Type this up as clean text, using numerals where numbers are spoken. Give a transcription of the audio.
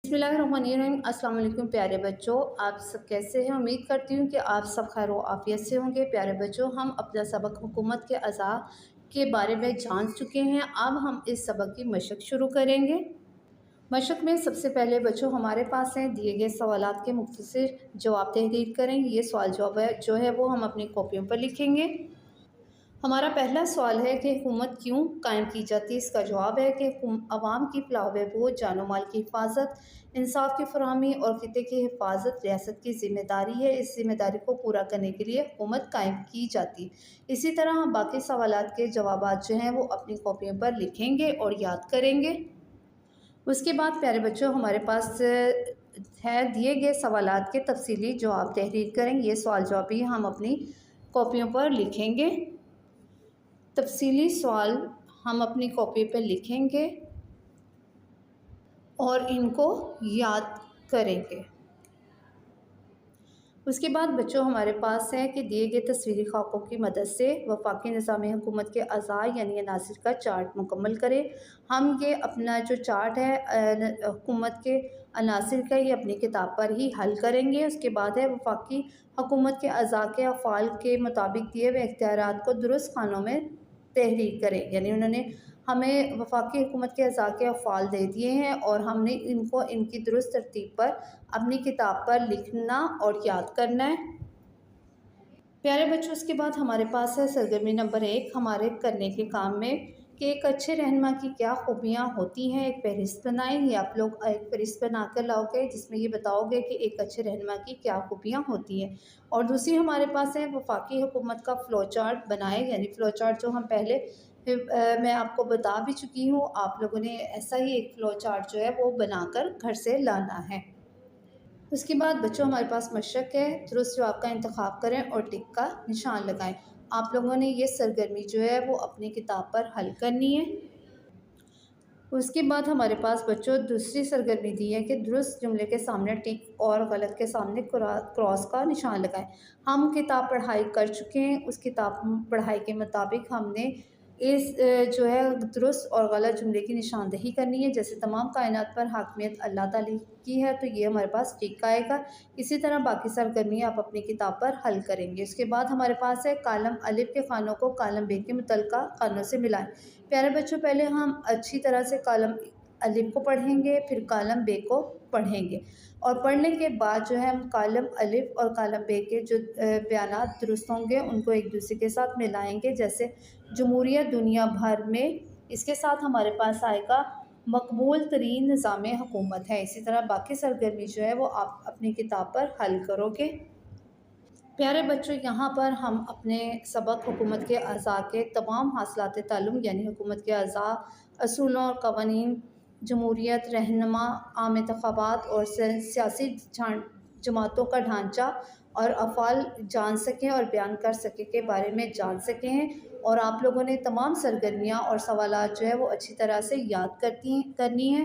बिस्मिल्लाहिर्रहमानिर्रहीम। अस्सलाम वालेकुम प्यारे बच्चों, आप सब कैसे हैं? उम्मीद करती हूँ कि आप सब खैर व आफियत से होंगे। प्यारे बच्चों, हम अपना सबक हुकूमत के अज़ा के बारे में जान चुके हैं। अब हम इस सबक की मशक शुरू करेंगे। मशक में सबसे पहले बच्चों हमारे पास हैं दिए गए सवालात के मुख्तसर जवाब तहरीर करें। ये सवाल जवाब जो है वो हम अपनी कॉपियों पर लिखेंगे। हमारा पहला सवाल है कि हुकूमत क्यों कायम की जाती है। इसका जवाब है कि अवाम की फलाह व बहबूद, जानो माल की हिफाजत, इंसाफ की फरहमी और खिते की हिफाजत रियासत की ज़िम्मेदारी है। इस ज़िम्मेदारी को पूरा करने के लिए हुकूमत कायम की जाती है। इसी तरह हम बाकी सवालात के जवाबात जो हैं वो अपनी कॉपियों पर लिखेंगे और याद करेंगे। उसके बाद प्यारे बच्चों हमारे पास है दिए गए सवालात के तफसीली जवाब तहरीर करें। ये सवाल जवाब भी हम अपनी कॉपियों पर लिखेंगे। तफसीली सवाल हम अपनी कॉपी पर लिखेंगे और इनको याद करेंगे। उसके बाद बच्चों हमारे पास है कि दिए गए तस्वीरी खाकों की मदद से वफाकी निज़ामी हुकूमत के अज़ा यानी अनासिर का चार्ट मुकम्मल करें। हम ये अपना जो चार्ट है हुकूमत के अनासिर का ये अपनी किताब पर ही हल करेंगे। उसके बाद है वफाकी हुकूमत के अज़ा के अफ़ाल के मुताबिक दिए हुए इख्तियारात को दुरुस्त खानों में तहरीर करें। यानी उन्होंने हमें वफाकी हुकूमत के अज़ा के अफ़ाल दे दिए हैं और हमने इनको इनकी दुरुस्त तरतीब पर अपनी किताब पर लिखना और याद करना है। प्यारे बच्चों, उसके बाद हमारे पास है सरगर्मी नंबर 1 हमारे करने के काम में कि एक अच्छे रहनुमा की क्या खूबियाँ होती हैं। एक फहरिस्त बनाएं। ये आप लोग एक फहरिस्त बना कर लाओगे जिसमें ये बताओगे कि एक अच्छे रहनुमा की क्या खूबियाँ होती हैं। और दूसरी हमारे पास है वफाकी हुकूमत का फ़्लो चार्ट बनाएं। यानी फ़्लो चार्ट जो हम पहले मैं आपको बता भी चुकी हूँ, आप लोगों ने ऐसा ही एक फ़्लो चार्ट जो है वो बनाकर घर से लाना है। उसके बाद बच्चों हमारे पास मशक है, दुरुस्त जवाब का इंतखाब करें और टिक का निशान लगाएं। आप लोगों ने ये सरगर्मी जो है वो अपनी किताब पर हल करनी है। उसके बाद हमारे पास बच्चों दूसरी सरगर्मी दी है कि दुरुस्त जुमले के सामने टिक और गलत के सामने क्रॉस का निशान लगाएं। हम किताब पढ़ाई कर चुके हैं। उस किताब पढ़ाई के मुताबिक हमने इस जो है दुरुस्त और गलत जुमले की निशानदही करनी है। जैसे तमाम कायनात पर हाकमियत अल्लाह ताला की है तो ये हमारे पास टिक आएगा। इसी तरह बाकी सरगर्मियाँ आप अपनी किताब पर हल करेंगे। उसके बाद हमारे पास है कालम अलिफ के खानों को कालम बे के मुतल्लिका खानों से मिलाएं। प्यारे बच्चों, पहले हम अच्छी तरह से कालम अलिफ को पढ़ेंगे, फिर कालम बे को पढ़ेंगे और पढ़ने के बाद जो है हम कालम अलिफ और कालम बे के जो बयानात दुरुस्त होंगे उनको एक दूसरे के साथ मिलाएंगे। जैसे जमहूरियत दुनिया भर में, इसके साथ हमारे पास आएगा मकबूल तरीन निज़ाम हुकूमत है। इसी तरह बाकी सरगर्मी जो है वो आप अपनी किताब पर हल करोगे। प्यारे बच्चों, यहाँ पर हम अपने सबक हुकूमत के अज़ा के तमाम हासिलात ताल्लुम यानी हुकूमत के अज़ा, असूलों और कवानीन, जमहूरियत, रहनुमा, आम इंतख़ाबात और सियासी जमातों का ढांचा और अफ़ाल जान सकें और बयान कर सकें के बारे में जान सके हैं। और आप लोगों ने तमाम सरगर्मियाँ और सवालात जो है वो अच्छी तरह से याद करनी है।